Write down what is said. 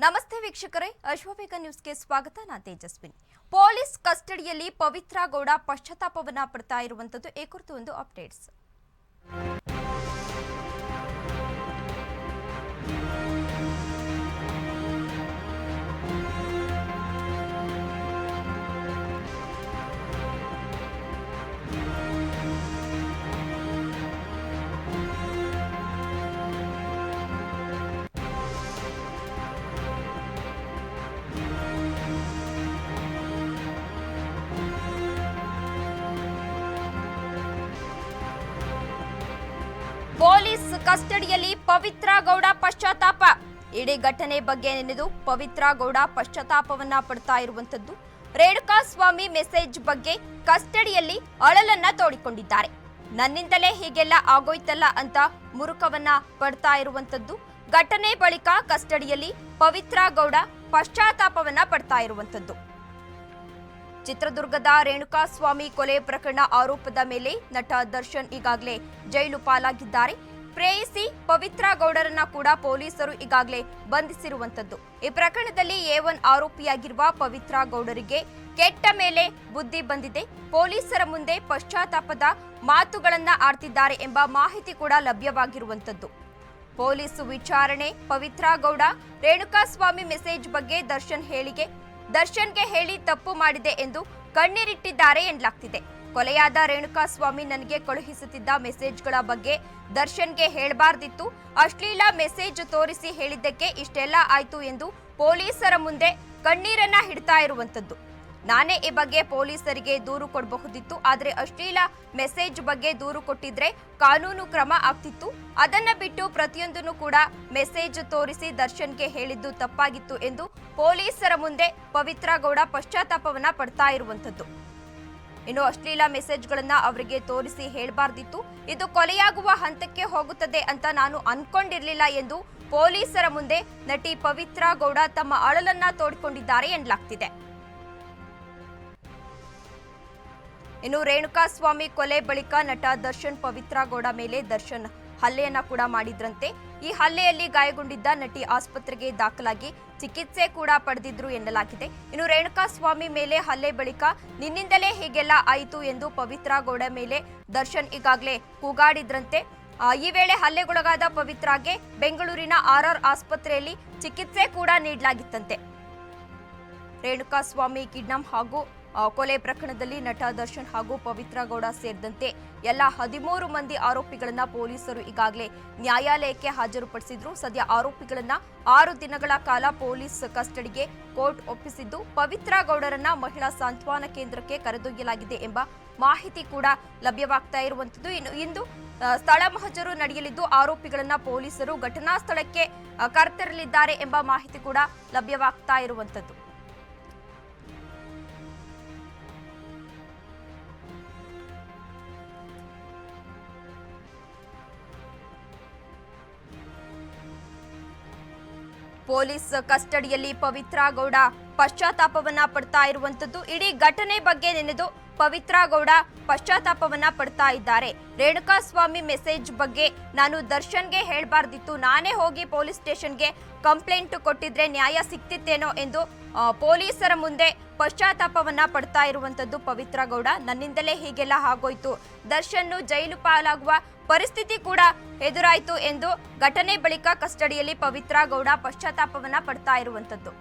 ನಮಸ್ತೆ ವೀಕ್ಷಕರೇ, ಅಶ್ವವೇಗ ನ್ಯೂಸ್ಗೆ ಸ್ವಾಗತ. ನಾನು ತೇಜಸ್ವಿನಿ. ಪೊಲೀಸ್ ಕಸ್ಟಡಿಯಲ್ಲಿ ಪವಿತ್ರ ಗೌಡ ಪಶ್ಚಾತ್ತಾಪವನ್ನ ಪಡ್ತಾ ಇರುವಂತದ್ದು ಈ ಕುರಿತು ಒಂದು ಅಪ್ಡೇಟ್ಸ್. ಪೊಲೀಸ್ ಕಸ್ಟಡಿಯಲ್ಲಿ ಪವಿತ್ರ ಗೌಡ ಪಶ್ಚಾತ್ತಾಪ. ಇಡೀ ಘಟನೆ ಬಗ್ಗೆ ನೆನೆದು ಪವಿತ್ರ ಗೌಡ ಪಶ್ಚಾತ್ತಾಪವನ್ನ ಪಡ್ತಾ ಇರುವಂತದ್ದು. ರೇಣುಕಾಸ್ವಾಮಿ ಮೆಸೇಜ್ ಬಗ್ಗೆ ಕಸ್ಟಡಿಯಲ್ಲಿ ಅಳಲನ್ನ ತೋಡಿಕೊಂಡಿದ್ದಾರೆ. ನನ್ನಿಂದಲೇ ಹೀಗೆಲ್ಲ ಆಗೋಯ್ತಲ್ಲ ಅಂತ ಮುರುಕವನ್ನ ಪಡ್ತಾ ಇರುವಂತದ್ದು. ಘಟನೆ ಬಳಿಕ ಕಸ್ಟಡಿಯಲ್ಲಿ ಪವಿತ್ರ ಗೌಡ ಪಶ್ಚಾತ್ತಾಪವನ್ನ ಪಡ್ತಾ ಇರುವಂತದ್ದು. ಚಿತ್ರದುರ್ಗದ ರೇಣುಕಾಸ್ವಾಮಿ ಕೊಲೆ ಪ್ರಕರಣ ಆರೋಪದ ಮೇಲೆ ನಟ ದರ್ಶನ್ ಈಗಾಗಲೇ ಜೈಲು ಪಾಲಾಗಿದ್ದಾರೆ. ಪ್ರೇಯಸಿ ಪವಿತ್ರ ಗೌಡರನ್ನ ಕೂಡ ಪೊಲೀಸರು ಈಗಾಗಲೇ ಬಂಧಿಸಿರುವಂತದ್ದು. ಈ ಪ್ರಕರಣದಲ್ಲಿ A1 ಆರೋಪಿಯಾಗಿರುವ ಪವಿತ್ರ ಗೌಡರಿಗೆ ಕೆಟ್ಟ ಮೇಲೆ ಬುದ್ಧಿ ಬಂದಿದೆ, ಪೊಲೀಸರ ಮುಂದೆ ಪಶ್ಚಾತ್ತಾಪದ ಮಾತುಗಳನ್ನ ಆಡ್ತಿದ್ದಾರೆ ಎಂಬ ಮಾಹಿತಿ ಕೂಡ ಲಭ್ಯವಾಗಿರುವಂತದ್ದು. ಪೊಲೀಸ್ ವಿಚಾರಣೆ. ಪವಿತ್ರ ಗೌಡ ರೇಣುಕಾಸ್ವಾಮಿ ಮೆಸೇಜ್ ಬಗ್ಗೆ ದರ್ಶನ್ಗೆ ಹೇಳಿ ತಪ್ಪು ಮಾಡಿದೆ ಎಂದು ಕಣ್ಣೀರಿಟ್ಟಿದ್ದಾರೆ ಎನ್ನಲಾಗ್ತಿದೆ. ಕೊಲೆಯಾದ ರೇಣುಕಾಸ್ವಾಮಿ ನನಗೆ ಕಳುಹಿಸುತ್ತಿದ್ದ ಮೆಸೇಜ್ಗಳ ಬಗ್ಗೆ ದರ್ಶನ್ಗೆ ಹೇಳಬಾರ್ದಿತ್ತು, ಅಶ್ಲೀಲ ಮೆಸೇಜ್ ತೋರಿಸಿ ಹೇಳಿದ್ದಕ್ಕೆ ಇಷ್ಟೆಲ್ಲ ಆಯ್ತು ಎಂದು ಪೊಲೀಸರ ಮುಂದೆ ಕಣ್ಣೀರನ್ನ ಹಿಡ್ತಾ ಇರುವಂತದ್ದು. ನಾನೇ ಈ ಬಗ್ಗೆ ಪೊಲೀಸರಿಗೆ ದೂರು ಕೊಡಬಹುದಿತ್ತು, ಆದರೆ ಅಶ್ಲೀಲ ಮೆಸೇಜ್ ಬಗ್ಗೆ ದೂರು ಕೊಟ್ಟಿದ್ರೆ ಕಾನೂನು ಕ್ರಮ ಆಗ್ತಿತ್ತು. ಅದನ್ನ ಬಿಟ್ಟು ಪ್ರತಿಯೊಂದನ್ನು ಕೂಡ ಮೆಸೇಜ್ ತೋರಿಸಿ ದರ್ಶನ್ಗೆ ಹೇಳಿದ್ದು ತಪ್ಪಾಗಿತ್ತು ಎಂದು ಪೊಲೀಸರ ಮುಂದೆ ಪವಿತ್ರ ಗೌಡ ಪಶ್ಚಾತ್ತಾಪವನ್ನ ಪಡ್ತಾ ಇರುವಂತದ್ದು. ಇನ್ನು ಅಶ್ಲೀಲ ಮೆಸೇಜ್ಗಳನ್ನ ಅವರಿಗೆ ತೋರಿಸಿ ಹೇಳಬಾರ್ದಿತ್ತು, ಇದು ಕೊಲೆಯಾಗುವ ಹಂತಕ್ಕೆ ಹೋಗುತ್ತದೆ ಅಂತ ನಾನು ಅನ್ಕೊಂಡಿರ್ಲಿಲ್ಲ ಎಂದು ಪೊಲೀಸರ ಮುಂದೆ ನಟಿ ಪವಿತ್ರ ಗೌಡ ತಮ್ಮ ಅಳಲನ್ನ ತೋಡಿಕೊಂಡಿದ್ದಾರೆ ಎನ್ನಲಾಗ್ತಿದೆ. ಇನ್ನು ರೇಣುಕಾಸ್ವಾಮಿ ಕೊಲೆ ಬಳಿಕ ನಟ ದರ್ಶನ್ ಪವಿತ್ರ ಗೌಡ ಮೇಲೆ ಹಲ್ಲೆಯನ್ನ ಕೂಡ ಮಾಡಿದ್ರಂತೆ. ಈ ಹಲ್ಲೆಯಲ್ಲಿ ಗಾಯಗೊಂಡಿದ್ದ ನಟಿ ಆಸ್ಪತ್ರೆಗೆ ದಾಖಲಾಗಿ ಚಿಕಿತ್ಸೆ ಕೂಡ ಪಡೆದಿದ್ರು ಎನ್ನಲಾಗಿದೆ. ಇನ್ನು ರೇಣುಕಾಸ್ವಾಮಿ ಮೇಲೆ ಹಲ್ಲೆ ಬಳಿಕ ನಿನ್ನಿಂದಲೇ ಹೀಗೆಲ್ಲ ಆಯಿತು ಎಂದು ಪವಿತ್ರ ಗೌಡ ಮೇಲೆ ದರ್ಶನ್ ಈಗಾಗಲೇ ಕೂಗಾಡಿದ್ರಂತೆ. ಈ ವೇಳೆ ಹಲ್ಲೆಗೊಳಗಾದ ಪವಿತ್ರಗೆ ಬೆಂಗಳೂರಿನ RR ಆಸ್ಪತ್ರೆಯಲ್ಲಿ ಚಿಕಿತ್ಸೆ ಕೂಡ ನೀಡಲಾಗಿತ್ತಂತೆ. ರೇಣುಕಾಸ್ವಾಮಿ ಕಿಡ್ನಾಪ್ ಹಾಗೂ ಕೊಲೆ ಪ್ರಕರಣದಲ್ಲಿ ನಟ ದರ್ಶನ್ ಹಾಗೂ ಪವಿತ್ರ ಗೌಡ ಸೇರಿದಂತೆ ಎಲ್ಲ 13 ಮಂದಿ ಆರೋಪಿಗಳನ್ನ ಪೊಲೀಸರು ಈಗಾಗಲೇ ನ್ಯಾಯಾಲಯಕ್ಕೆ ಹಾಜರುಪಡಿಸಿದ್ರು. ಸದ್ಯ ಆರೋಪಿಗಳನ್ನ 6 ದಿನಗಳ ಕಾಲ ಪೊಲೀಸ್ ಕಸ್ಟಡಿಗೆ ಕೋರ್ಟ್ ಒಪ್ಪಿಸಿದ್ದು, ಪವಿತ್ರ ಗೌಡರನ್ನ ಮಹಿಳಾ ಸಾಂತ್ವನ ಕೇಂದ್ರಕ್ಕೆ ಕರೆದೊಯ್ಯಲಾಗಿದೆ ಎಂಬ ಮಾಹಿತಿ ಕೂಡ ಲಭ್ಯವಾಗ್ತಾ ಇರುವಂತದ್ದು. ಇಂದು ಸ್ಥಳ ಮಹಜರು ನಡೆಯಲಿದ್ದು, ಆರೋಪಿಗಳನ್ನ ಪೊಲೀಸರು ಘಟನಾ ಸ್ಥಳಕ್ಕೆ ಕರೆತರಲಿದ್ದಾರೆ ಎಂಬ ಮಾಹಿತಿ ಕೂಡ ಲಭ್ಯವಾಗ್ತಾ ಇರುವಂತದ್ದು. ಪೊಲೀಸ್ ಕಸ್ಟಡಿಯಲ್ಲಿ ಪವಿತ್ರ ಗೌಡ ಪಶ್ಚಾತ್ತಾಪವನ್ನ ಪಡ್ತಾ ಇರುವಂತದ್ದು. ಇಡೀ ಘಟನೆ ಬಗ್ಗೆ ನೆನೆದು ಪವಿತ್ರ ಗೌಡ ಪಶ್ಚಾತ್ತಾಪವನ್ನ ಪಡ್ತಾ ಇದ್ದಾರೆ. ರೇಣುಕಾಸ್ವಾಮಿ ಮೆಸೇಜ್ ಬಗ್ಗೆ ನಾನು ದರ್ಶನ್ಗೆ ಹೇಳಬಾರ್ದಿತ್ತು, ನಾನೇ ಹೋಗಿ ಪೊಲೀಸ್ ಸ್ಟೇಷನ್ಗೆ ಕಂಪ್ಲೇಂಟ್ ಕೊಟ್ಟಿದ್ರೆ ನ್ಯಾಯ ಸಿಕ್ತಿತ್ತೇನೋ ಎಂದು ಪೊಲೀಸರ ಮುಂದೆ ಪಶ್ಚಾತ್ತಾಪವನ್ನ ಪಡ್ತಾ ಇರುವಂತದ್ದು ಪವಿತ್ರ ಗೌಡ. ನನ್ನಿಂದಲೇ ಹೀಗೆಲ್ಲ ಆಗೋಯ್ತು, ದರ್ಶನ್ ಜೈಲು ಪಾಲಾಗುವ ಪರಿಸ್ಥಿತಿ ಕೂಡ ಎದುರಾಯಿತು ಎಂದು ಘಟನೆ ಬಳಿಕ ಕಸ್ಟಡಿಯಲ್ಲಿ ಪವಿತ್ರ ಗೌಡ ಪಶ್ಚಾತ್ತಾಪವನ್ನ ಪಡ್ತಾ ಇರುವಂತದ್ದು.